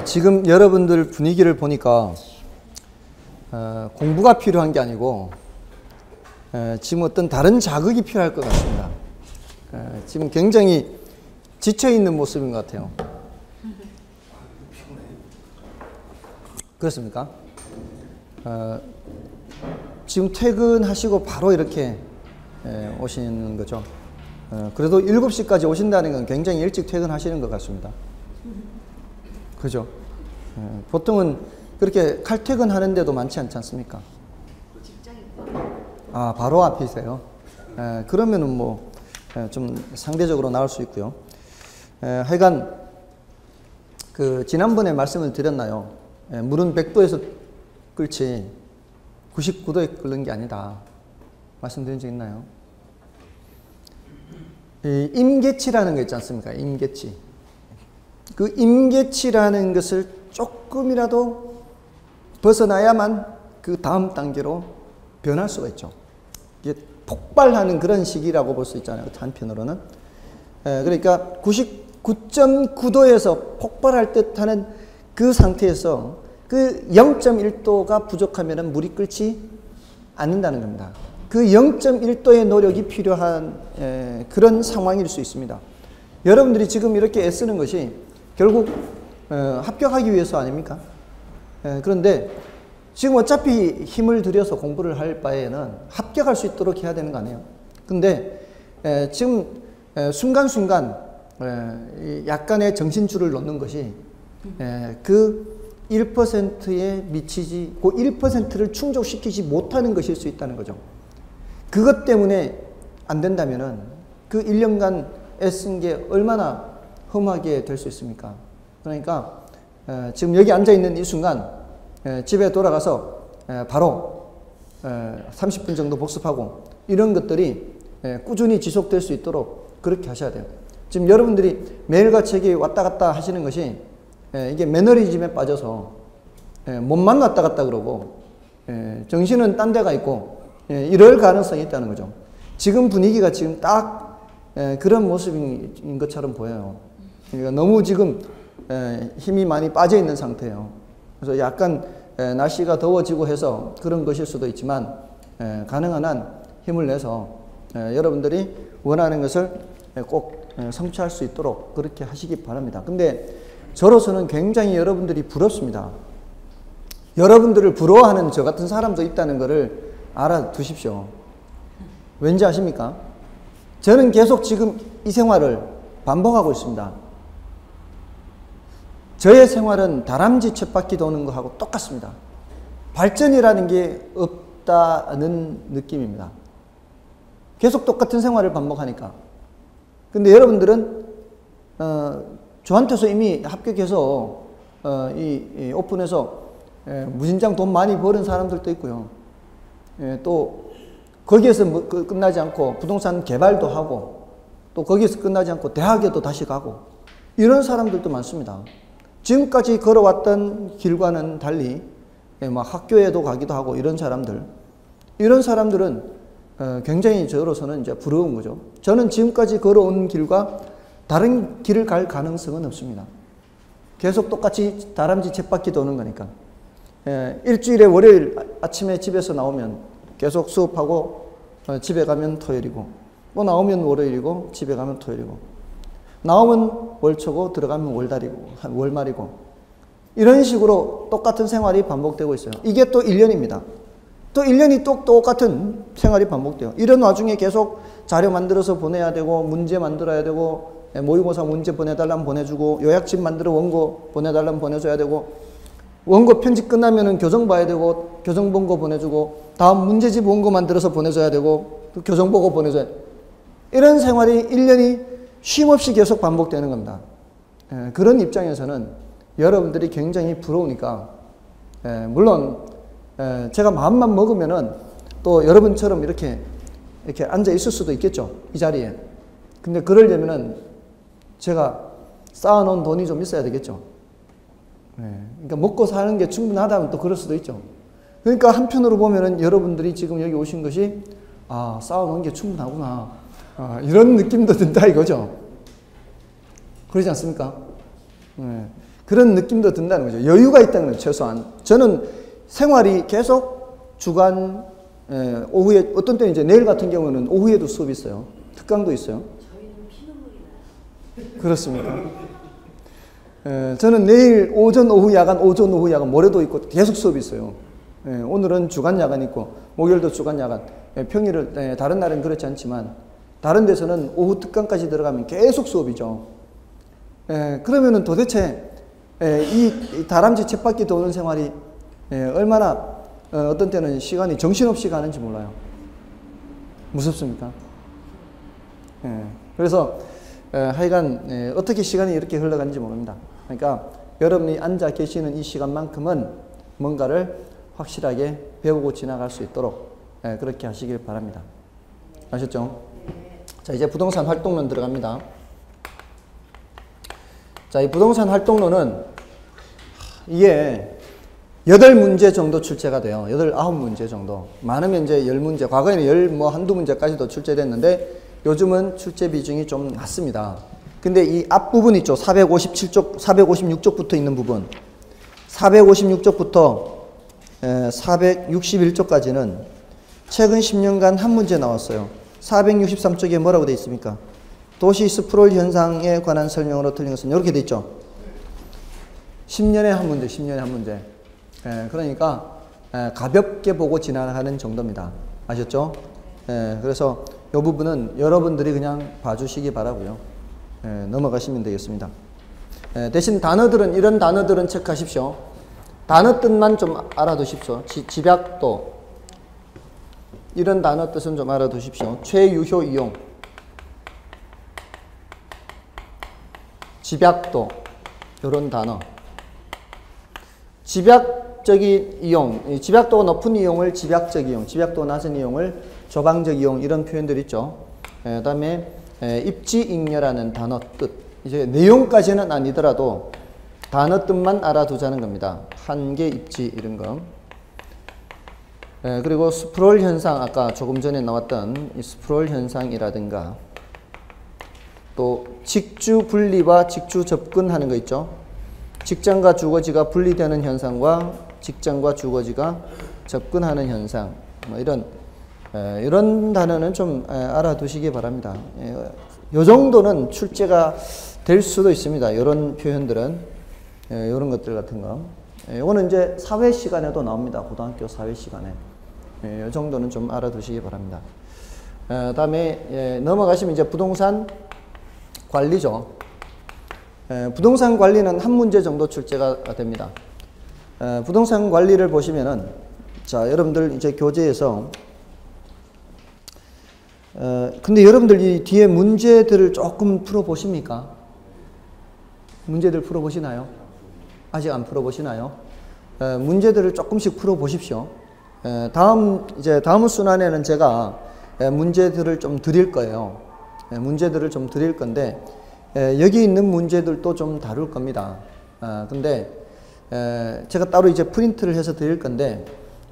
지금 여러분들 분위기를 보니까 공부가 필요한 게 아니고 지금 어떤 다른 자극이 필요할 것 같습니다. 지금 굉장히 지쳐있는 모습인 것 같아요. 그렇습니까? 지금 퇴근하시고 바로 이렇게 오시는 거죠. 그래도 7시까지 오신다는 건 굉장히 일찍 퇴근하시는 것 같습니다. 그죠? 보통은 그렇게 칼퇴근하는 데도 많지 않지 않습니까? 아, 바로 앞이세요? 그러면은 뭐 좀 상대적으로 나을 수 있고요. 하여간 그 지난번에 말씀을 드렸나요? 물은 100도에서 끓지 99도에 끓는 게 아니다. 말씀드린 적 있나요? 이 임계치라는 거 있지 않습니까? 임계치. 그 임계치라는 것을 조금이라도 벗어나야만 그 다음 단계로 변할 수가 있죠. 이게 폭발하는 그런 시기라고 볼 수 있잖아요. 한편으로는. 그러니까 99.9도에서 폭발할 듯하는 그 상태에서 그 0.1도가 부족하면 물이 끓지 않는다는 겁니다. 그 0.1도의 노력이 필요한 그런 상황일 수 있습니다. 여러분들이 지금 이렇게 애쓰는 것이 결국 합격하기 위해서 아닙니까? 그런데 지금 어차피 힘을 들여서 공부를 할 바에는 합격할 수 있도록 해야 되는 거 아니에요? 근데 지금 순간순간 약간의 정신줄을 놓는 것이 그 1%에 미치지, 그 1%를 충족시키지 못하는 것일 수 있다는 거죠. 그것 때문에 안 된다면은 그 1년간 애쓴 게 얼마나 험하게 될 수 있습니까? 그러니까 지금 여기 앉아 있는 이 순간 집에 돌아가서 바로 30분 정도 복습하고 이런 것들이 꾸준히 지속될 수 있도록 그렇게 하셔야 돼요. 지금 여러분들이 매일같이 여기 왔다 갔다 하시는 것이 이게 매너리즘에 빠져서 몸만 왔다 갔다 그러고 정신은 딴 데가 있고 이럴 가능성이 있다는 거죠. 지금 분위기가 지금 딱 그런 모습인 것처럼 보여요. 그러니까 너무 지금 힘이 많이 빠져 있는 상태예요. 그래서 약간 날씨가 더워지고 해서 그런 것일 수도 있지만 가능한 한 힘을 내서 여러분들이 원하는 것을 꼭 성취할 수 있도록 그렇게 하시기 바랍니다. 근데 저로서는 굉장히 여러분들이 부럽습니다. 여러분들을 부러워하는 저 같은 사람도 있다는 것을 알아두십시오. 왠지 아십니까? 저는 계속 지금 이 생활을 반복하고 있습니다. 저의 생활은 다람쥐 쳇바퀴 도는 거하고 똑같습니다. 발전이라는 게 없다는 느낌입니다. 계속 똑같은 생활을 반복하니까. 근데 여러분들은 저한테서 이미 합격해서 이 오픈해서 무진장 돈 많이 버는 사람들도 있고요. 또 거기에서 끝나지 않고 부동산 개발도 하고 또 거기에서 끝나지 않고 대학에도 다시 가고 이런 사람들도 많습니다. 지금까지 걸어왔던 길과는 달리 막 학교에도 가기도 하고 이런 사람들은 굉장히 저로서는 이제 부러운 거죠. 저는 지금까지 걸어온 길과 다른 길을 갈 가능성은 없습니다. 계속 똑같이 다람쥐 쳇바퀴 도는 거니까. 일주일에 월요일 아침에 집에서 나오면 계속 수업하고 집에 가면 토요일이고 또 나오면 월요일이고 집에 가면 토요일이고 나오면 월초고 들어가면 월말이고 이런 식으로 똑같은 생활이 반복되고 있어요. 이게 또 1년입니다. 또 1년이 또 똑같은 생활이 반복돼요. 이런 와중에 계속 자료 만들어서 보내야 되고 문제 만들어야 되고 모의고사 문제 보내달라면 보내주고 요약집 만들어 원고 보내달라면 보내줘야 되고 원고 편집 끝나면은 교정 봐야 되고 교정 본 거 보내주고 다음 문제집 원고 만들어서 보내줘야 되고 또 교정 보고 보내줘야 돼요. 이런 생활이 1년이 쉼없이 계속 반복되는 겁니다. 그런 입장에서는 여러분들이 굉장히 부러우니까 물론 제가 마음만 먹으면은 또 여러분처럼 이렇게 앉아 있을 수도 있겠죠. 이 자리에. 근데 그러려면은 제가 쌓아놓은 돈이 좀 있어야 되겠죠. 그러니까 먹고 사는 게 충분하다면 또 그럴 수도 있죠. 그러니까 한편으로 보면은 여러분들이 지금 여기 오신 것이 아, 쌓아놓은 게 충분하구나. 이런 느낌도 든다 이거죠. 그러지 않습니까? 그런 느낌도 든다는 거죠. 여유가 있다는 거죠. 최소한. 저는 생활이 계속 주간, 오후에, 어떤 때는 이제 내일 같은 경우는 오후에도 수업이 있어요. 특강도 있어요. 저희는 피눈물이 나요. 그렇습니까? 저는 내일 오전, 오후, 야간, 오전, 오후, 야간, 모레도 있고 계속 수업이 있어요. 오늘은 주간, 야간 있고, 목요일도 주간, 야간. 평일을, 다른 날은 그렇지 않지만, 다른 데서는 오후 특강까지 들어가면 계속 수업이죠. 그러면은 도대체, 이 다람쥐 쳇바퀴 도는 생활이 얼마나 어떤 때는 시간이 정신없이 가는지 몰라요. 무섭습니까? 그래서 하여간 어떻게 시간이 이렇게 흘러가는지 모릅니다. 그러니까 여러분이 앉아 계시는 이 시간만큼은 뭔가를 확실하게 배우고 지나갈 수 있도록 그렇게 하시길 바랍니다. 아셨죠? 자, 이제 부동산 활동론 들어갑니다. 자, 이 부동산 활동론은 이게 8문제 정도 출제가 돼요. 9문제 정도. 많으면 이제 10문제. 과거에는 한두 문제까지도 출제됐는데 요즘은 출제 비중이 좀 낮습니다. 근데 이 앞부분 있죠. 456쪽 붙어 있는 부분. 456쪽부터 461쪽까지는 최근 10년간 한 문제 나왔어요. 463쪽에 뭐라고 되어 있습니까? 도시 스프롤 현상에 관한 설명으로 틀린 것은 이렇게 되어 있죠. 10년에 한 문제, 10년에 한 문제. 그러니까 가볍게 보고 지나가는 정도입니다. 아셨죠? 그래서 이 부분은 여러분들이 그냥 봐주시기 바라고요. 넘어가시면 되겠습니다. 대신 단어들은, 이런 단어들은 체크하십시오. 단어 뜻만 좀 알아두십시오. 집약도, 이런 단어 뜻은 좀 알아두십시오. 최유효 이용, 집약도, 이런 단어. 집약적인 이용, 집약도가 높은 이용을 집약적 이용, 집약도가 낮은 이용을 조방적 이용, 이런 표현들 있죠. 그 다음에 입지잉여라는 단어 뜻. 이제 내용까지는 아니더라도 단어 뜻만 알아두자는 겁니다. 한계, 입지, 이런 거. 그리고 스프롤 현상, 아까 조금 전에 나왔던 이 스프롤 현상이라든가, 또 직주 분리와 직주 접근하는 거 있죠. 직장과 주거지가 분리되는 현상과 직장과 주거지가 접근하는 현상, 뭐 이런 단어는 좀 알아두시기 바랍니다. 이 정도는 출제가 될 수도 있습니다. 이런 표현들은, 이런 것들 같은 거. 이거는 이제 사회 시간에도 나옵니다. 고등학교 사회 시간에. 이 정도는 좀 알아두시기 바랍니다. 다음에 넘어가시면 이제 부동산 관리죠. 부동산 관리는 한 문제 정도 출제가 됩니다. 부동산 관리를 보시면은, 자, 여러분들 이제 교재에서, 근데 여러분들 이 뒤에 문제들을 조금 풀어보십니까? 문제들 풀어보시나요? 아직 안 풀어보시나요? 문제들을 조금씩 풀어보십시오. 다음 순환에는 제가 문제들을 좀 드릴 거예요. 문제들을 좀 드릴 건데, 여기 있는 문제들도 좀 다룰 겁니다. 근데 제가 따로 이제 프린트를 해서 드릴 건데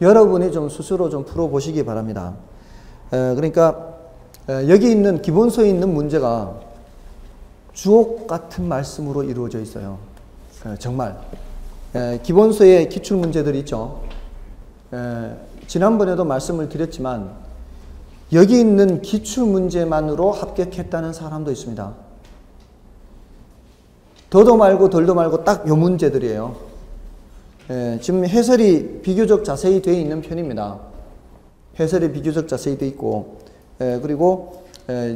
여러분이 좀 스스로 좀 풀어보시기 바랍니다. 그러니까 여기 있는 기본서에 있는 문제가 주옥 같은 말씀으로 이루어져 있어요. 정말 기본서에 기출문제들이 있죠. 지난번에도 말씀을 드렸지만 여기 있는 기출문제만으로 합격했다는 사람도 있습니다. 더도 말고 덜도 말고 딱 요 문제들이에요. 지금 해설이 비교적 자세히 되어 있는 편입니다. 해설이 비교적 자세히 되어 있고, 그리고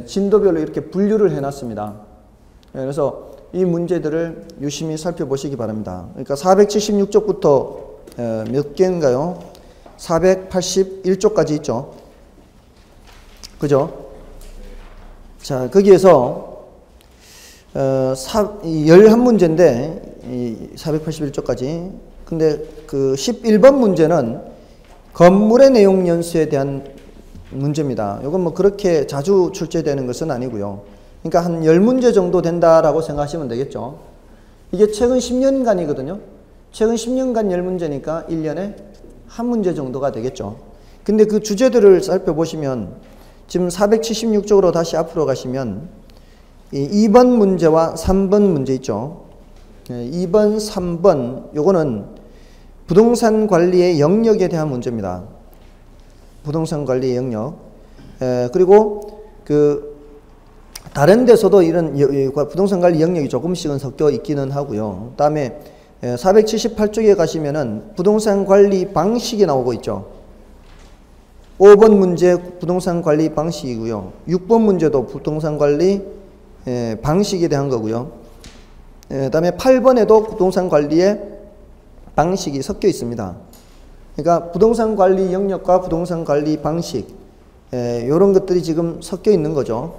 진도별로 이렇게 분류를 해놨습니다. 그래서 이 문제들을 유심히 살펴보시기 바랍니다. 그러니까 476쪽부터 몇 개인가요? 481쪽까지 있죠. 그죠? 자, 거기에서 11문제인데 481쪽까지. 근데 그 11번 문제는 건물의 내용 연수에 대한 문제입니다. 이건 뭐 그렇게 자주 출제되는 것은 아니고요. 그러니까 한 10문제 정도 된다라고 생각하시면 되겠죠. 이게 최근 10년간이거든요. 최근 10년간 10문제니까 1년에 한 문제 정도가 되겠죠. 근데 그 주제들을 살펴보시면 지금 476쪽으로 다시 앞으로 가시면 2번 문제와 3번 문제 있죠. 2번, 3번 요거는 부동산 관리의 영역에 대한 문제입니다. 부동산 관리의 영역. 그리고 그 다른 데서도 이런 부동산 관리 영역이 조금씩은 섞여 있기는 하고요. 그다음에 478쪽에 가시면은 부동산 관리 방식이 나오고 있죠. 5번 문제 부동산 관리 방식이고요. 6번 문제도 부동산 관리 방식에 대한 거고요. 그다음에 8번에도 부동산 관리의 방식이 섞여 있습니다. 그러니까 부동산 관리 영역과 부동산 관리 방식 이런 것들이 지금 섞여 있는 거죠.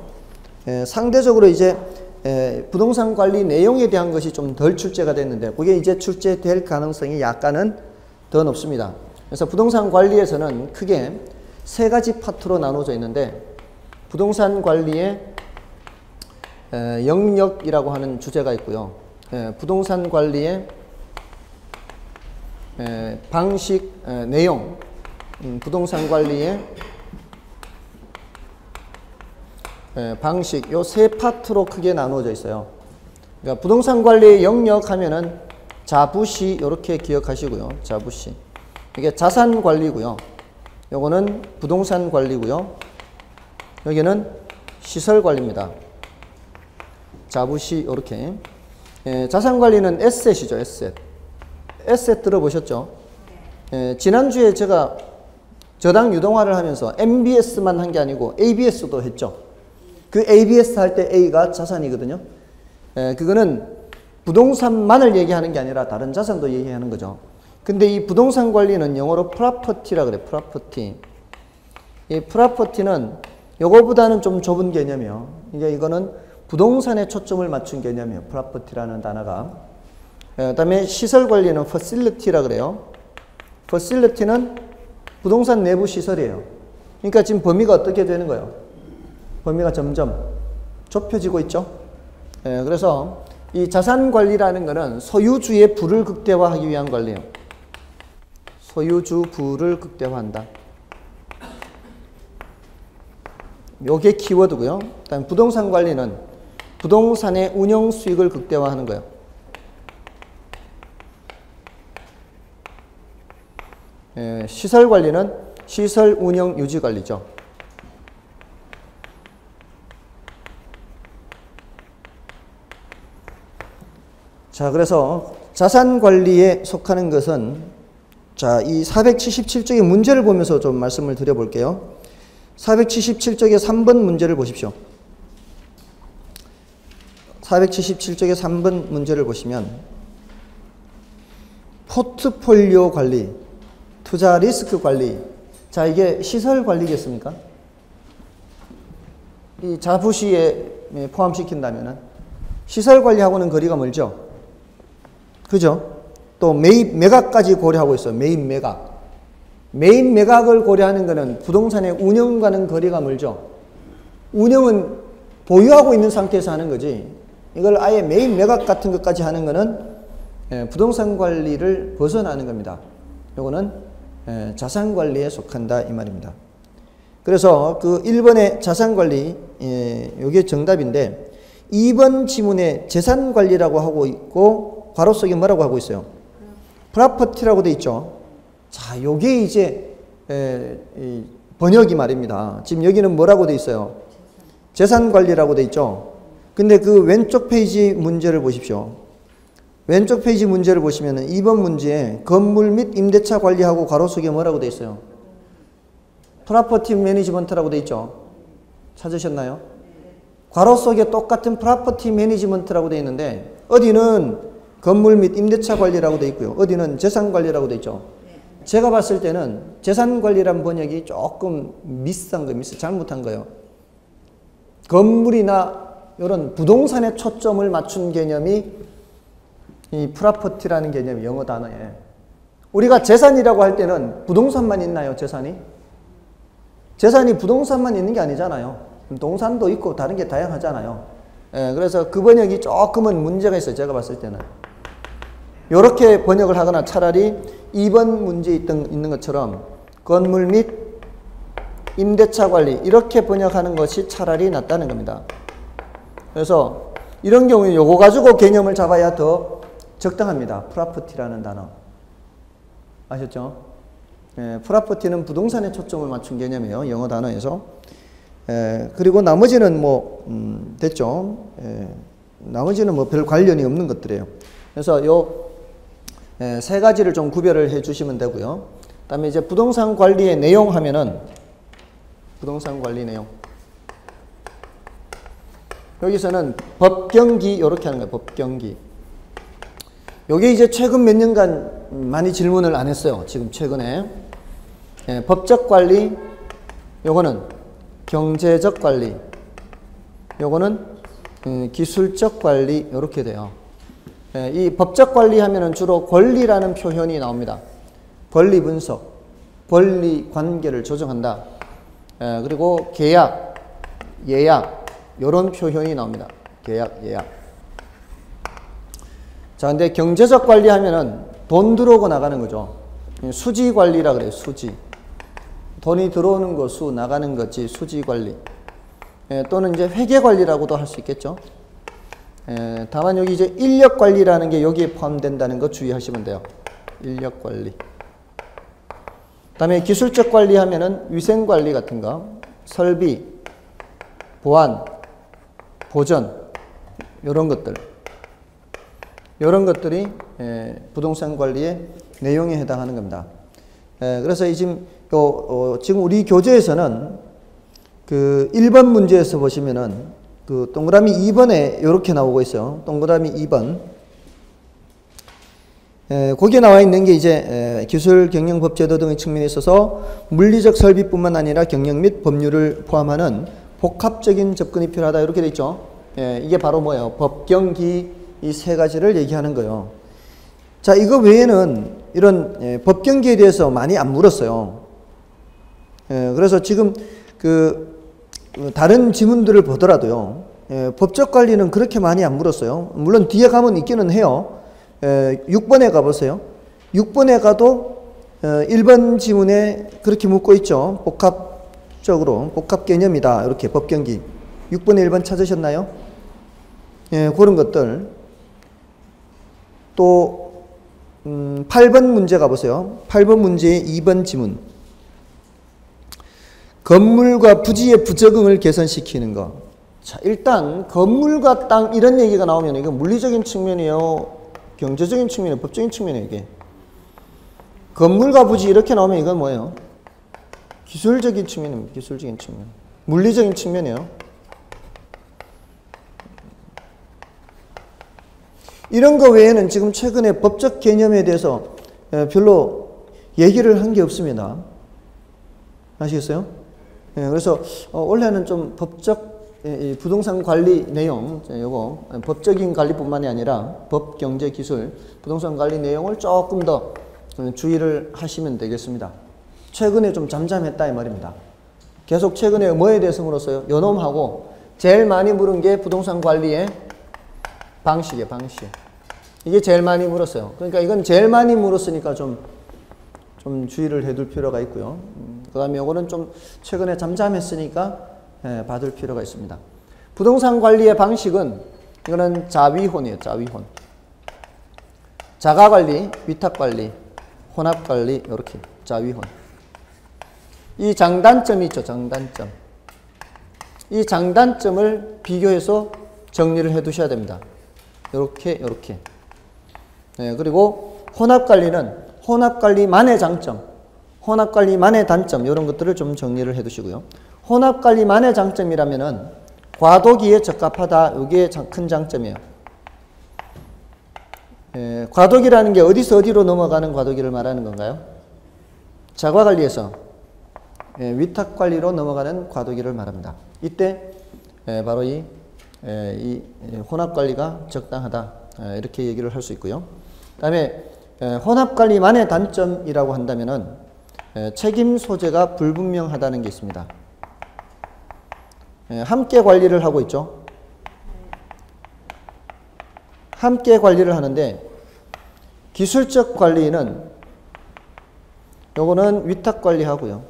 상대적으로 이제 부동산 관리 내용에 대한 것이 좀 덜 출제가 됐는데 그게 이제 출제될 가능성이 약간은 더 높습니다. 그래서 부동산 관리에서는 크게 세 가지 파트로 나눠져 있는데 부동산 관리의 영역이라고 하는 주제가 있고요. 부동산 관리의 방식, 내용, 부동산 관리의 방식, 요 세 파트로 크게 나누어져 있어요. 그러니까 부동산 관리의 영역 하면은 자부시 이렇게 기억하시고요. 자부시. 이게 자산 관리고요. 요거는 부동산 관리고요. 여기는 시설 관리입니다. 자부시 이렇게. 자산 관리는 에셋이죠. 에셋. 에셋 들어보셨죠? 지난주에 제가 저당 유동화를 하면서 MBS만 한 게 아니고 ABS도 했죠. 그 ABS 할 때 A가 자산이거든요. 그거는 부동산만을 얘기하는 게 아니라 다른 자산도 얘기하는 거죠. 근데 이 부동산 관리는 영어로 프로퍼티라 그래. 프로퍼티. 이 프로퍼티는 요거보다는 좀 좁은 개념이에요. 이거는 부동산에 초점을 맞춘 개념이에요. 프로퍼티라는 단어가. 그다음에 시설 관리는 facility라 그래요. facility는 부동산 내부 시설이에요. 그러니까 지금 범위가 어떻게 되는 거예요? 범위가 점점 좁혀지고 있죠. 그래서 이 자산 관리라는 것은 소유주의 부를 극대화하기 위한 관리예요. 소유주 부를 극대화한다. 요게 키워드고요. 그다음 부동산 관리는 부동산의 운영 수익을 극대화하는 거예요. 시설 관리는 시설 운영 유지 관리죠. 자, 그래서 자산 관리에 속하는 것은 자, 이 477쪽의 문제를 보면서 좀 말씀을 드려볼게요. 477쪽의 3번 문제를 보십시오. 477쪽의 3번 문제를 보시면 포트폴리오 관리, 투자 리스크 관리. 자, 이게 시설 관리겠습니까? 이 자부시에 포함시킨다면은 시설 관리하고는 거리가 멀죠. 그죠? 또 매입 매각까지 고려하고 있어요. 매입 매각. 매입 매각을 고려하는 것은 부동산의 운영과는 거리가 멀죠. 운영은 보유하고 있는 상태에서 하는 거지. 이걸 아예 매입 매각 같은 것까지 하는 것은 부동산 관리를 벗어나는 겁니다. 요거는 자산 관리에 속한다 이 말입니다. 그래서 그 1번의 자산 관리 요게 정답인데 2번 지문에 재산 관리라고 하고 있고 괄호 속에 뭐라고 하고 있어요? 프로퍼티라고 돼 있죠. 자, 요게 이제 번역이 말입니다. 지금 여기는 뭐라고 돼 있어요? 재산 관리라고 돼 있죠. 근데 그 왼쪽 페이지 문제를 보십시오. 왼쪽 페이지 문제를 보시면은 2번 문제에 건물 및 임대차 관리하고 괄호 속에 뭐라고 돼 있어요? 프로퍼티 매니지먼트라고 돼 있죠. 찾으셨나요? 괄호 속에 똑같은 프로퍼티 매니지먼트라고 돼 있는데 어디는 건물 및 임대차 관리라고 돼 있고요. 어디는 재산 관리라고 돼 있죠. 제가 봤을 때는 재산 관리란 번역이 조금 미스한 거, 잘못한 거예요. 건물이나 이런 부동산에 초점을 맞춘 개념이 이 프로퍼티라는 개념이 영어 단어에. 우리가 재산이라고 할 때는 부동산만 있나요? 재산이? 재산이 부동산만 있는 게 아니잖아요. 동산도 있고 다른 게 다양하잖아요. 그래서 그 번역이 조금은 문제가 있어요. 제가 봤을 때는. 이렇게 번역을 하거나 차라리 2번 문제에 있는 것처럼 건물 및 임대차 관리 이렇게 번역하는 것이 차라리 낫다는 겁니다. 그래서 이런 경우에 요거 가지고 개념을 잡아야 더 적당합니다. 프라퍼티라는 단어. 아셨죠? 프라퍼티는 부동산에 초점을 맞춘 개념이에요. 영어 단어에서. 그리고 나머지는 뭐, 됐죠? 나머지는 뭐 별 관련이 없는 것들이에요. 그래서 요, 세 가지를 좀 구별을 해 주시면 되고요. 그 다음에 이제 부동산 관리의 내용 하면은, 부동산 관리 내용. 여기서는 법경기, 요렇게 하는 거예요. 법경기. 요게 이제 최근 몇 년간 많이 질문을 안 했어요. 지금 최근에. 법적 관리, 요거는 경제적 관리, 요거는 기술적 관리, 요렇게 돼요. 이 법적 관리 하면은 주로 권리라는 표현이 나옵니다. 권리 분석, 권리 관계를 조정한다. 그리고 계약, 예약, 요런 표현이 나옵니다. 계약, 예약. 자, 근데 경제적 관리 하면은 돈 들어오고 나가는 거죠. 수지 관리라 그래요. 수지. 돈이 들어오는 거 수, 나가는 거지 수지 관리. 또는 이제 회계 관리라고도 할 수 있겠죠. 다만 여기 이제 인력 관리라는 게 여기에 포함된다는 거 주의하시면 돼요. 인력 관리. 그다음에 기술적 관리 하면은 위생 관리 같은 거, 설비, 보안, 보전, 이런 것들. 이런 것들이 부동산 관리의 내용에 해당하는 겁니다. 그래서 지금 우리 교재에서는 그 1번 문제에서 보시면은 그 동그라미 2번에 이렇게 나오고 있어요. 동그라미 2번. 거기에 나와 있는 게 이제 기술, 경영, 법, 제도 등의 측면에 있어서 물리적 설비뿐만 아니라 경영 및 법률을 포함하는 복합적인 접근이 필요하다. 이렇게 돼 있죠. 이게 바로 뭐예요? 법경기 이 세 가지를 얘기하는 거예요. 자, 이거 외에는 이런 법경기에 대해서 많이 안 물었어요. 그래서 지금 다른 지문들을 보더라도요. 법적 관리는 그렇게 많이 안 물었어요. 물론 뒤에 가면 있기는 해요. 6번에 가보세요. 6번에 가도 1번 지문에 그렇게 묻고 있죠. 복합적으로, 복합 개념이다. 이렇게 법경기. 6번에 1번 찾으셨나요? 그런 것들. 또 8번 문제 가보세요. 8번 문제의 2번 지문. 건물과 부지의 부적응을 개선시키는 것. 자, 일단 건물과 땅 이런 얘기가 나오면 이건 물리적인 측면이에요, 경제적인 측면이에요, 법적인 측면이에요. 이게 건물과 부지 이렇게 나오면 이건 뭐예요? 기술적인 측면입니다. 기술적인 측면. 물리적인 측면이에요. 이런 거 외에는 지금 최근에 법적 개념에 대해서 별로 얘기를 한 게 없습니다. 아시겠어요? 그래서 원래는 좀 법적 부동산 관리 내용, 요거 법적인 관리뿐만이 아니라 법, 경제, 기술, 부동산 관리 내용을 조금 더 주의를 하시면 되겠습니다. 최근에 좀 잠잠했다 이 말입니다. 계속 최근에 뭐에 대해서 물었어요? 요놈하고 제일 많이 물은 게 부동산 관리의 방식이에요. 방식. 이게 제일 많이 물었어요. 그러니까 이건 제일 많이 물었으니까 좀 주의를 해둘 필요가 있고요. 그 다음에 요거는 좀 최근에 잠잠했으니까 받을 필요가 있습니다. 부동산 관리의 방식은 이거는 자위혼이에요. 자위혼. 자가관리, 위탁관리, 혼합관리 이렇게 자위혼. 이 장단점이 있죠. 장단점. 이 장단점을 비교해서 정리를 해 두셔야 됩니다. 이렇게. 그리고 혼합관리는 혼합관리만의 장점, 혼합관리만의 단점 이런 것들을 좀 정리를 해 두시고요. 혼합관리만의 장점이라면은 과도기에 적합하다. 이게 큰 장점이에요. 과도기라는 게 어디서 어디로 넘어가는 과도기를 말하는 건가요? 자가관리에서 위탁관리로 넘어가는 과도기를 말합니다. 이때 바로 이 혼합관리가 적당하다. 이렇게 얘기를 할 수 있고요. 그 다음에 혼합관리만의 단점이라고 한다면은 책임 소재가 불분명하다는 게 있습니다. 함께 관리를 하고 있죠. 함께 관리를 하는데 기술적 관리는 요거는 위탁 관리하고요.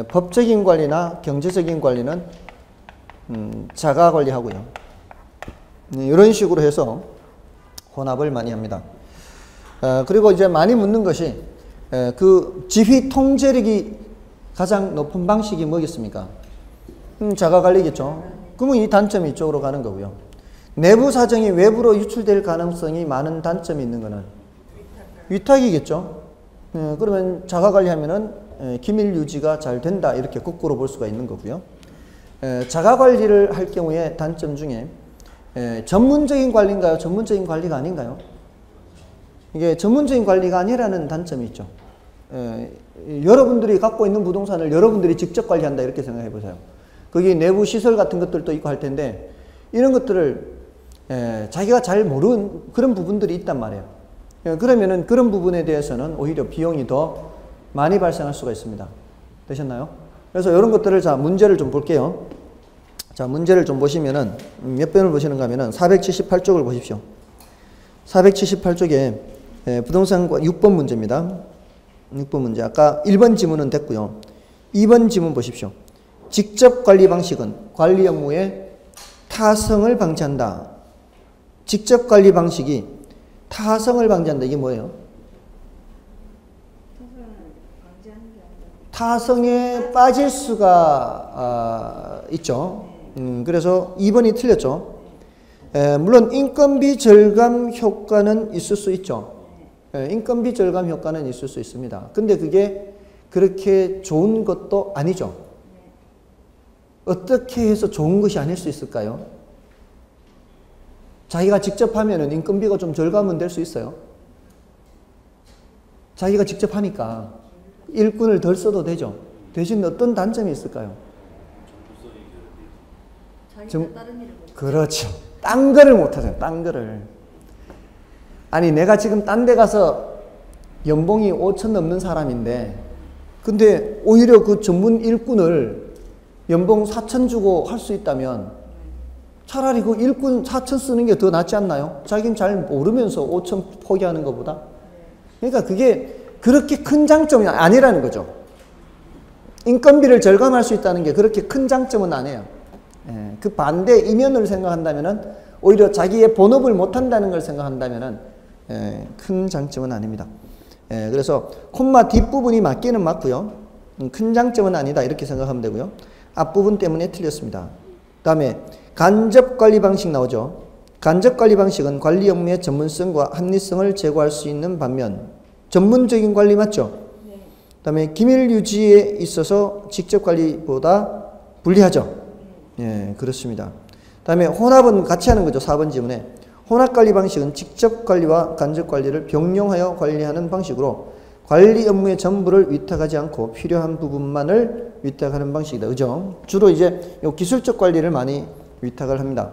법적인 관리나 경제적인 관리는 자가 관리하고요. 이런 식으로 해서 혼합을 많이 합니다. 그리고 이제 많이 묻는 것이 그 지휘 통제력이 가장 높은 방식이 뭐겠습니까? 자가관리겠죠. 그러면 이 단점이 이쪽으로 가는 거고요. 내부 사정이 외부로 유출될 가능성이 많은 단점이 있는 거는 위탁이겠죠. 그러면 자가관리하면은 기밀 유지가 잘 된다 이렇게 거꾸로 볼 수가 있는 거고요. 자가관리를 할 경우에 단점 중에 전문적인 관리인가요? 전문적인 관리가 아닌가요? 이게 전문적인 관리가 아니라는 단점이 있죠. 여러분들이 갖고 있는 부동산을 여러분들이 직접 관리한다 이렇게 생각해 보세요. 거기 내부 시설 같은 것들도 있고 할 텐데 이런 것들을 자기가 잘 모르는 그런 부분들이 있단 말이에요. 그러면은 그런 부분에 대해서는 오히려 비용이 더 많이 발생할 수가 있습니다. 되셨나요? 그래서 이런 것들을 자 문제를 좀 볼게요. 자 문제를 좀 보시면은 몇 번을 보시는가 하면은 478쪽을 보십시오. 478쪽에 부동산과 6번 문제입니다. 6번 문제. 아까 1번 지문은 됐고요. 2번 지문 보십시오. 직접 관리 방식은 관리 업무의 타성을 방지한다. 직접 관리 방식이 타성을 방지한다. 이게 뭐예요? 타성에 빠질 수가 있죠. 그래서 2번이 틀렸죠. 물론 인건비 절감 효과는 있을 수 있죠. 인건비 절감 효과는 있을 수 있습니다. 근데 그게 그렇게 좋은 것도 아니죠. 어떻게 해서 좋은 것이 아닐 수 있을까요? 자기가 직접 하면은 인건비가 좀 절감은 될 수 있어요. 자기가 직접 하니까 일꾼을 덜 써도 되죠. 대신 어떤 단점이 있을까요? 그렇죠. 딴 거를 못 하잖아요. 딴 거를. 아니 내가 지금 딴 데 가서 연봉이 5천 넘는 사람인데 근데 오히려 그 전문 일꾼을 연봉 4천 주고 할 수 있다면 차라리 그 일꾼 4천 쓰는 게 더 낫지 않나요? 자기는 잘 모르면서 5천 포기하는 것보다. 그러니까 그게 그렇게 큰 장점이 아니라는 거죠. 인건비를 절감할 수 있다는 게 그렇게 큰 장점은 아니에요. 그 반대 이면을 생각한다면은 오히려 자기의 본업을 못한다는 걸 생각한다면은 큰 장점은 아닙니다. 그래서 콤마 뒷부분이 맞기는 맞고요. 큰 장점은 아니다 이렇게 생각하면 되고요. 앞부분 때문에 틀렸습니다. 다음에 간접관리 방식 나오죠. 간접관리 방식은 관리 업무의 전문성과 합리성을 제고할 수 있는 반면 전문적인 관리 맞죠? 네. 다음에 기밀 유지에 있어서 직접 관리보다 불리하죠. 예, 그렇습니다. 다음에 혼합은 같이 하는 거죠. 4번 지문에. 혼합관리 방식은 직접 관리와 간접 관리를 병용하여 관리하는 방식으로 관리 업무의 전부를 위탁하지 않고 필요한 부분만을 위탁하는 방식이다. 그죠? 주로 이제 요 기술적 관리를 많이 위탁을 합니다.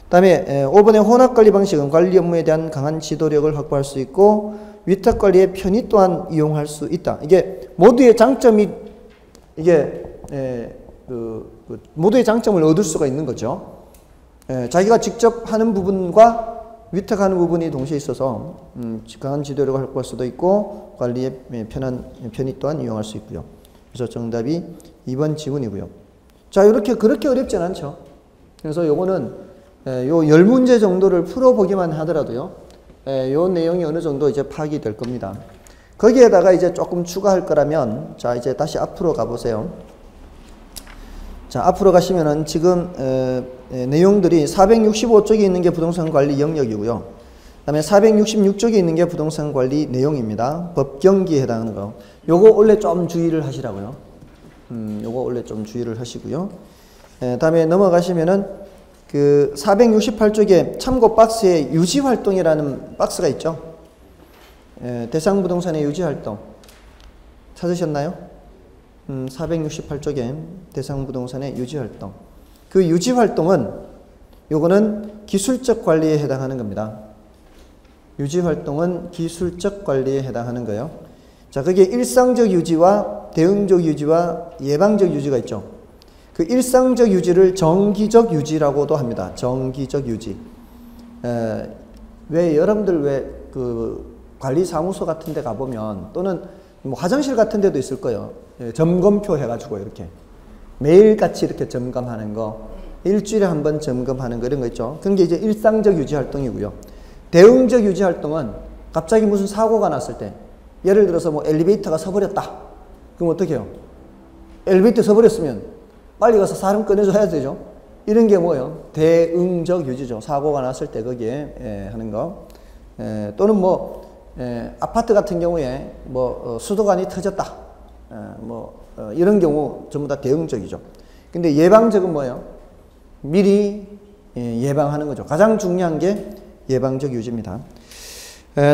다음에 5번의 혼합관리 방식은 관리 업무에 대한 강한 지도력을 확보할 수 있고 위탁 관리의 편의 또한 이용할 수 있다. 이게 모두의 장점이 이게 모두의 장점을 얻을 수가 있는 거죠. 자기가 직접 하는 부분과 위탁하는 부분이 동시에 있어서 강한 지도력을 확보할 수도 있고 관리의 편의 또한 이용할 수 있고요. 그래서 정답이 2번 지문이고요. 자, 이렇게 그렇게 어렵진 않죠. 그래서 요거는 요 10문제 정도를 풀어보기만 하더라도요. 요 내용이 어느 정도 이제 파악이 될 겁니다. 거기에다가 이제 조금 추가할 거라면 자, 이제 다시 앞으로 가보세요. 자, 앞으로 가시면은 지금 내용들이 465쪽에 있는 게 부동산 관리 영역이고요. 그 다음에 466쪽에 있는 게 부동산 관리 내용입니다. 법경기에 해당하는 거. 요거 원래 좀 주의를 하시라고요. 요거 원래 좀 주의를 하시고요. 다음에 넘어가시면은 그 468쪽에 참고 박스에 유지활동이라는 박스가 있죠. 대상 부동산의 유지활동 찾으셨나요? 468쪽에 대상 부동산의 유지활동. 그 유지활동은 요거는 기술적 관리에 해당하는 겁니다. 유지활동은 기술적 관리에 해당하는 거예요. 자, 거기에 일상적 유지와 대응적 유지와 예방적 유지가 있죠. 그 일상적 유지를 정기적 유지라고도 합니다. 정기적 유지. 왜 여러분들 왜 그 관리사무소 같은 데 가보면 또는 뭐 화장실 같은 데도 있을 거예요. 점검표 해가지고 이렇게 매일같이 이렇게 점검하는 거, 일주일에 한 번 점검하는 거 이런 거 있죠. 그런 게 이제 일상적 유지 활동이고요. 대응적 유지 활동은 갑자기 무슨 사고가 났을 때, 예를 들어서 뭐 엘리베이터가 서버렸다. 그럼 어떻게 해요? 엘리베이터 서버렸으면 빨리 가서 사람 꺼내줘야 되죠. 이런 게 뭐예요? 대응적 유지죠. 사고가 났을 때 거기에 하는 거. 또는 뭐 아파트 같은 경우에 뭐 수도관이 터졌다. 이런 경우 전부 다 대응적이죠. 근데 예방적은 뭐예요? 미리 예방하는 거죠. 가장 중요한 게 예방적 유지입니다.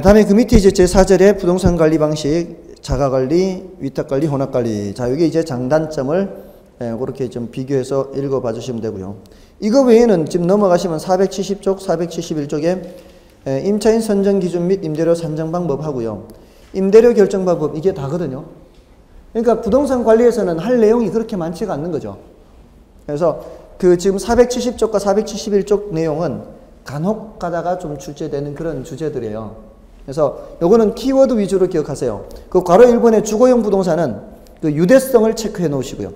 다음에 그 밑에 이제 제4절에 부동산 관리 방식, 자가 관리, 위탁 관리, 혼합 관리. 자, 이게 이제 장단점을 그렇게 좀 비교해서 읽어봐 주시면 되고요. 이거 외에는 지금 넘어가시면 470쪽, 471쪽에 임차인 선정 기준 및 임대료 산정 방법 하고요. 임대료 결정 방법, 이게 다거든요. 그러니까 부동산 관리에서는 할 내용이 그렇게 많지가 않는 거죠. 그래서 그 지금 470쪽과 471쪽 내용은 간혹 가다가 좀 출제되는 그런 주제들이에요. 그래서 요거는 키워드 위주로 기억하세요. 그 괄호 1번의 주거용 부동산은 그 유대성을 체크해 놓으시고요.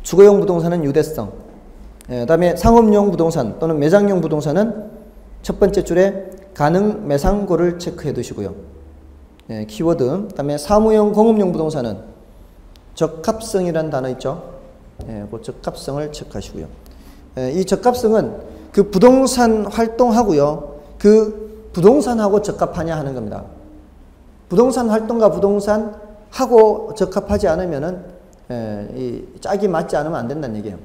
주거용 부동산은 유대성. 그다음에 상업용 부동산 또는 매장용 부동산은 첫 번째 줄에 가능 매상고를 체크해 두시고요. 키워드. 그다음에 사무용 공업용 부동산은 적합성이라는 단어 있죠. 그 적합성을 체크하시고요. 이 적합성은 그 부동산 활동하고요. 그 부동산하고 적합하냐 하는 겁니다. 부동산 활동과 부동산하고 적합하지 않으면은 이 짝이 맞지 않으면 안 된다는 얘기예요.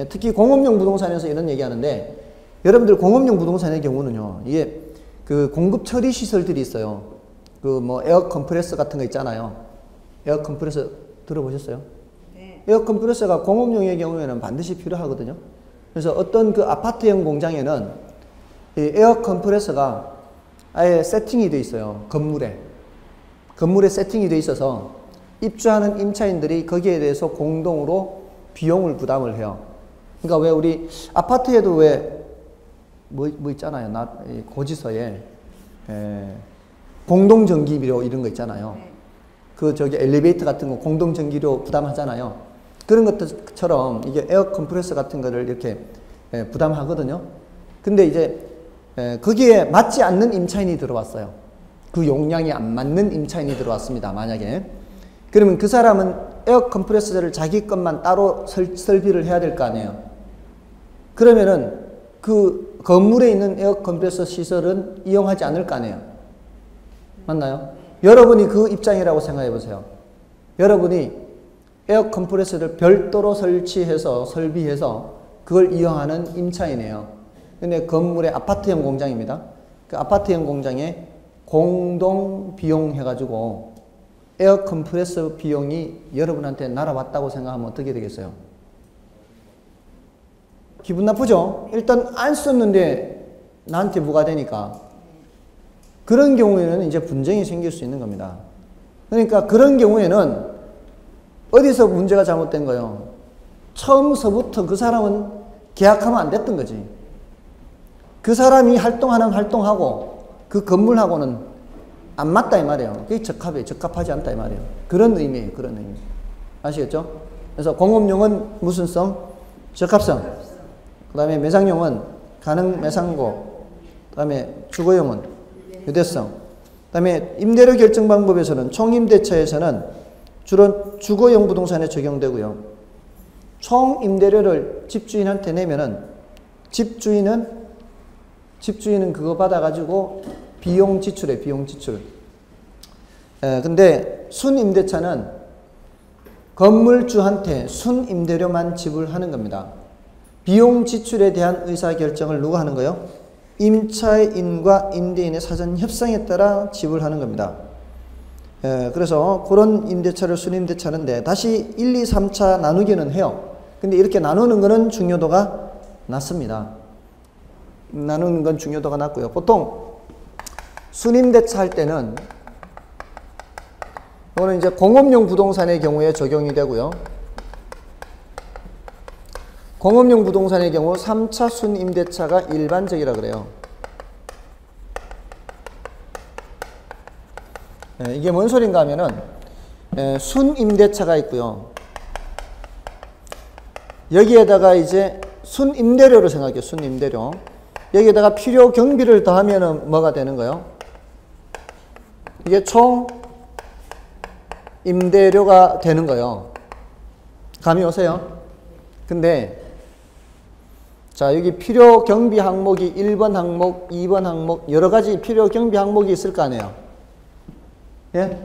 특히 공업용 부동산에서 이런 얘기하는데, 여러분들 공업용 부동산의 경우는요, 이게 그 공급 처리 시설들이 있어요. 그 뭐 에어 컴프레서 같은 거 있잖아요. 에어 컴프레서 들어보셨어요? 네. 에어 컴프레서가 공업용의 경우에는 반드시 필요하거든요. 그래서 어떤 그 아파트형 공장에는 이 에어 컴프레서가 아예 세팅이 되어 있어요. 건물에 세팅이 되어 있어서 입주하는 임차인들이 거기에 대해서 공동으로 비용을 부담을 해요. 그러니까 왜 우리 아파트에도 왜 뭐 있잖아요. 고지서에 공동전기료 이런 거 있잖아요. 그 저기 엘리베이터 같은 거 공동전기료 부담하잖아요. 그런 것처럼 이게 에어 컴프레서 같은 거를 이렇게 부담하거든요. 근데 이제 거기에 맞지 않는 임차인이 들어왔어요. 그 용량이 안 맞는 임차인이 들어왔습니다. 만약에. 그러면 그 사람은 에어 컴프레서를 자기 것만 따로 설비를 해야 될 거 아니에요. 그러면은 그 건물에 있는 에어 컴프레서 시설은 이용하지 않을 거 아니에요. 맞나요? 여러분이 그 입장이라고 생각해 보세요. 여러분이 에어 컴프레서를 별도로 설비해서 그걸 이용하는 임차인이에요. 근데 건물의 아파트형 공장입니다. 그 아파트형 공장에 공동 비용 해가지고 에어 컴프레서 비용이 여러분한테 날아왔다고 생각하면 어떻게 되겠어요? 기분 나쁘죠? 일단 안 썼는데 나한테 부과되니까. 그런 경우에는 이제 분쟁이 생길 수 있는 겁니다. 그러니까 그런 경우에는 어디서 문제가 잘못된 거예요? 처음서부터 그 사람은 계약하면 안 됐던 거지. 그 사람이 활동하는 활동하고 그 건물하고는 안 맞다 이 말이에요. 그게 적합하지 않다 이 말이에요. 그런 의미예요. 그런 의미. 아시겠죠? 그래서 공업용은 무슨 성? 적합성. 그 다음에 매장용은 가능 매상고. 그 다음에 주거용은 유대성. 그 다음에 임대료 결정 방법에서는 총임대차에서는 주로 주거용 부동산에 적용되고요. 총임대료를 집주인한테 내면은 집주인은 그거 받아가지고 비용 지출해, 비용 지출. 근데 순임대차는 건물주한테 순임대료만 지불하는 겁니다. 비용 지출에 대한 의사결정을 누가 하는 거예요? 임차인과 임대인의 사전 협상에 따라 지불하는 겁니다. 그래서 그런 임대차를 순임대차는데 다시 1, 2, 3차 나누기는 해요. 근데 이렇게 나누는 거는 중요도가 낮습니다. 나누는 건 중요도가 낮고요. 보통 순임대차 할 때는 이거는 이제 공업용 부동산의 경우에 적용이 되고요. 공업용 부동산의 경우 3차 순임대차가 일반적이라 그래요. 이게 뭔 소린가 하면은 순임대차가 있고요. 여기에다가 이제 순임대료를 생각해요. 순임대료. 여기에다가 필요 경비를 더하면은 뭐가 되는 거예요? 이게 총 임대료가 되는 거예요. 감이 오세요? 근데 자, 여기 필요 경비 항목이 1번 항목, 2번 항목 여러 가지 필요 경비 항목이 있을 거 아니에요. 예?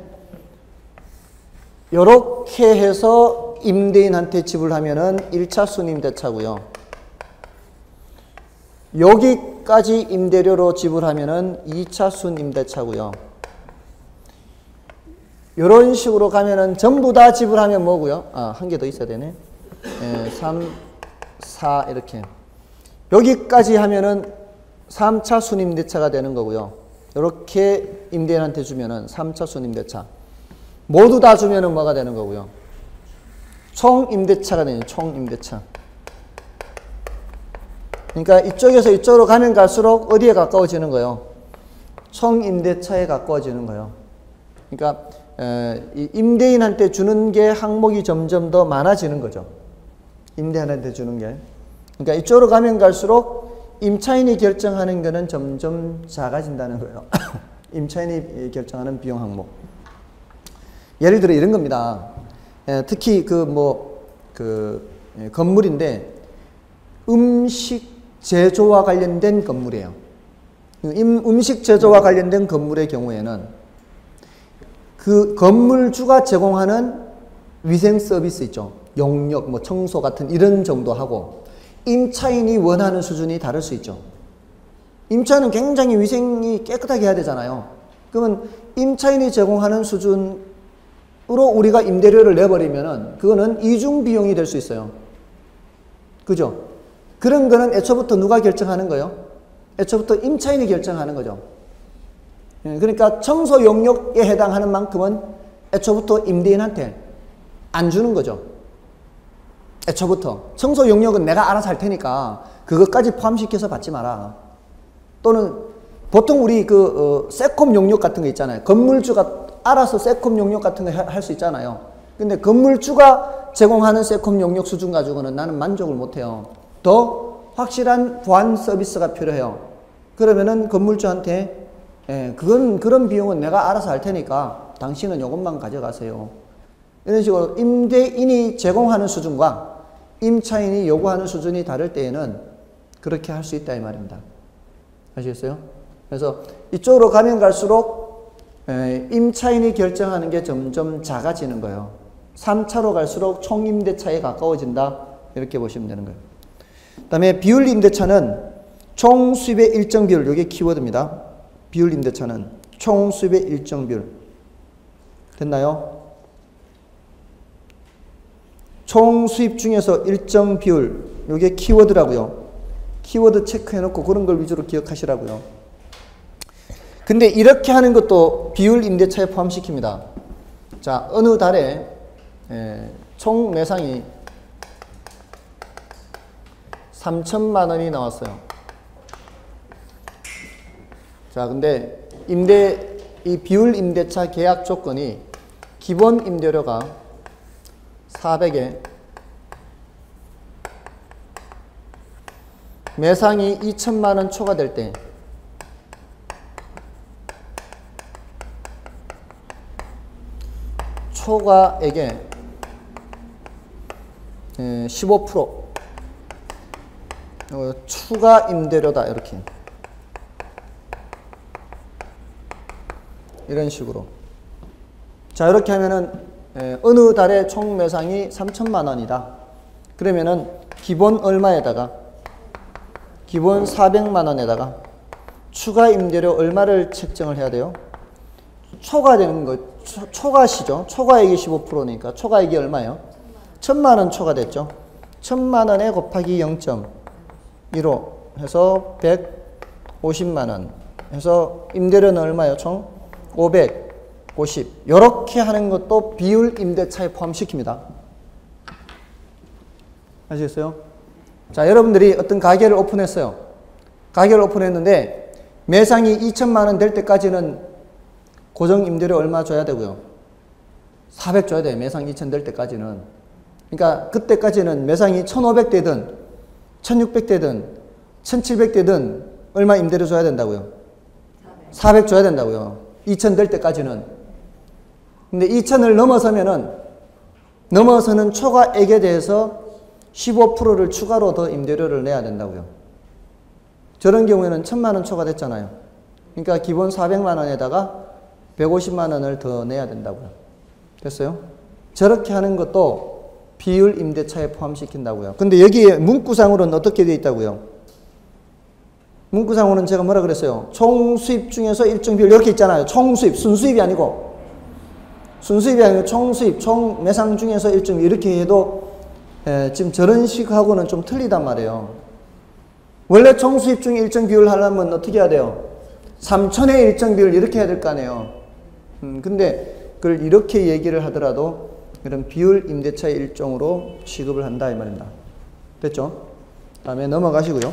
요렇게 해서 임대인한테 지불하면은 1차 순임대차고요. 여기까지 임대료로 지불하면은 2차 순임대차고요. 이런 식으로 가면은 전부 다 지불하면 뭐고요? 아, 한 개 더 있어야 되네. 3, 4 이렇게. 여기까지 하면은 3차 순임대차가 되는 거고요. 이렇게 임대인한테 주면은 3차 순임대차. 모두 다 주면은 뭐가 되는 거고요? 총임대차가 되는 총임대차. 그러니까 이쪽에서 이쪽으로 가면 갈수록 어디에 가까워지는 거예요? 총임대차에 가까워지는 거예요. 그러니까 이 임대인한테 주는 게 항목이 점점 더 많아지는 거죠. 임대인한테 주는 게. 그러니까 이쪽으로 가면 갈수록 임차인이 결정하는 거는 점점 작아진다는 거예요. 임차인이 결정하는 비용 항목. 예를 들어 이런 겁니다. 특히 건물인데 음식 제조와 관련된 건물이에요. 음식 제조와 관련된 건물의 경우에는 그 건물주가 제공하는 위생 서비스 있죠. 용역, 청소 같은 이런 정도 하고 임차인이 원하는 수준이 다를 수 있죠. 임차인은 굉장히 위생이 깨끗하게 해야 되잖아요. 그러면 임차인이 제공하는 수준으로 우리가 임대료를 내버리면은 그거는 이중 비용이 될 수 있어요. 그죠? 그런 거는 애초부터 누가 결정하는 거예요? 애초부터 임차인이 결정하는 거죠. 그러니까 청소 용역에 해당하는 만큼은 애초부터 임대인한테 안 주는 거죠. 애초부터. 청소 용역은 내가 알아서 할 테니까 그것까지 포함시켜서 받지 마라. 또는 보통 우리 세콤 용역 같은 거 있잖아요. 건물주가 알아서 세콤 용역 같은 거 할 수 있잖아요. 근데 건물주가 제공하는 세콤 용역 수준 가지고는 나는 만족을 못해요. 더 확실한 보안 서비스가 필요해요. 그러면은 건물주한테 그런 비용은 내가 알아서 할 테니까 당신은 이것만 가져가세요. 이런 식으로 임대인이 제공하는 수준과 임차인이 요구하는 수준이 다를 때에는 그렇게 할 수 있다 이 말입니다. 아시겠어요? 그래서 이쪽으로 가면 갈수록 임차인이 결정하는 게 점점 작아지는 거예요. 3차로 갈수록 총임대차에 가까워진다 이렇게 보시면 되는 거예요. 그 다음에 비율임대차는 총수입의 일정 비율, 이게 키워드입니다. 비율임대차는 총수입의 일정 비율. 됐나요? 총수입 중에서 일정 비율, 이게 키워드라고요. 키워드 체크해놓고 그런 걸 위주로 기억하시라고요. 근데 이렇게 하는 것도 비율임대차에 포함시킵니다. 자, 어느 달에 총 매상이 3천만 원이 나왔어요. 자, 근데 이 비율임대차 계약 조건이 기본 임대료가 400에 매상이 2천만 원 초과될 때 초과액의 15% 추가 임대료다 이렇게 이런 식으로. 자, 이렇게 하면은 어느 달에 총 매상이 3천만 원이다. 그러면은 기본 얼마에다가 기본 400만 원에다가 추가 임대료 얼마를 책정을 해야 돼요? 초과되는 거, 초과시죠. 초과액이 15%니까 초과액이 얼마예요? 1,000만 원 초과됐죠. 1,000만 원에 곱하기 0.15 해서 150만 원 해서 임대료는 얼마예요? 총 550. 이렇게 하는 것도 비율 임대차에 포함시킵니다. 아시겠어요? 자, 여러분들이 어떤 가게를 오픈했어요. 가게를 오픈했는데 매상이 2천만 원 될 때까지는 고정 임대료 얼마 줘야 되고요? 400 줘야 돼요. 매상 2천 될 때까지는. 그러니까 그때까지는 매상이 1,500 되든 1,600 되든 1,700 되든 얼마 임대료 줘야 된다고요? 400 줘야 된다고요. 2,000 될 때까지는. 근데 2,000을 넘어서는 초과액에 대해서 15%를 추가로 더 임대료를 내야 된다고요. 저런 경우에는 1,000만 원 초과됐잖아요. 그러니까 기본 400만 원에다가 150만 원을 더 내야 된다고요. 됐어요? 저렇게 하는 것도 비율 임대차에 포함시킨다고요. 근데 여기에 문구상으로는 어떻게 되어 있다고요? 문구상으로는 제가 뭐라 그랬어요? 총 수입 중에서 일정 비율 이렇게 있잖아요. 총 수입, 순수입이 아니고 총 수입, 총 매상 중에서 일정 비율 이렇게 해도 지금 저런 식하고는 좀 틀리단 말이에요. 원래 총 수입 중에 일정 비율 하려면 어떻게 해야 돼요? 3천의 일정 비율 이렇게 해야 될 거 아니에요. 근데 그걸 이렇게 얘기를 하더라도 이런 비율 임대차의 일종으로 취급을 한다 이 말입니다. 됐죠? 다음에 넘어가시고요.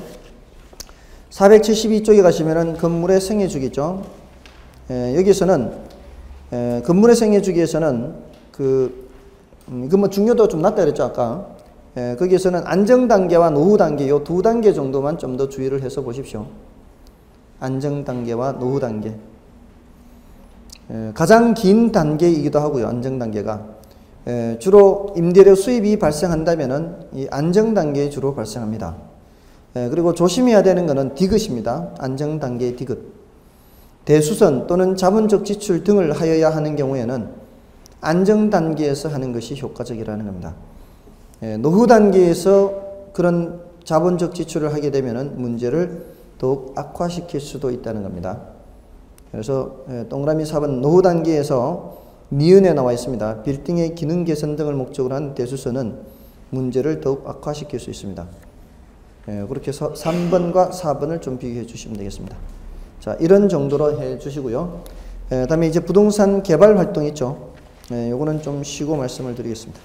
472쪽에 가시면은 건물의 생애주기죠. 여기서는 건물의 생애주기에서는 뭐 중요도가 좀 낮다 그랬죠 아까. 거기에서는 안정단계와 노후단계 이 두 단계 정도만 좀 더 주의를 해서 보십시오. 안정단계와 노후단계. 가장 긴 단계이기도 하고요. 안정단계가. 주로 임대료 수입이 발생한다면은 이 안정단계에 주로 발생합니다. 그리고 조심해야 되는 것은 디귿입니다. 안정단계의 디귿. 대수선 또는 자본적 지출 등을 하여야 하는 경우에는 안정단계에서 하는 것이 효과적이라는 겁니다. 노후단계에서 그런 자본적 지출을 하게 되면은 문제를 더욱 악화시킬 수도 있다는 겁니다. 그래서 동그라미 4번 노후단계에서 니은에 나와 있습니다. 빌딩의 기능 개선 등을 목적으로 한 대수선은 문제를 더욱 악화시킬 수 있습니다. 그렇게 해서 3번과 4번을 좀 비교해 주시면 되겠습니다. 자, 이런 정도로 해 주시고요. 다음에 이제 부동산 개발 활동 있죠. 요거는 좀 쉬고 말씀을 드리겠습니다.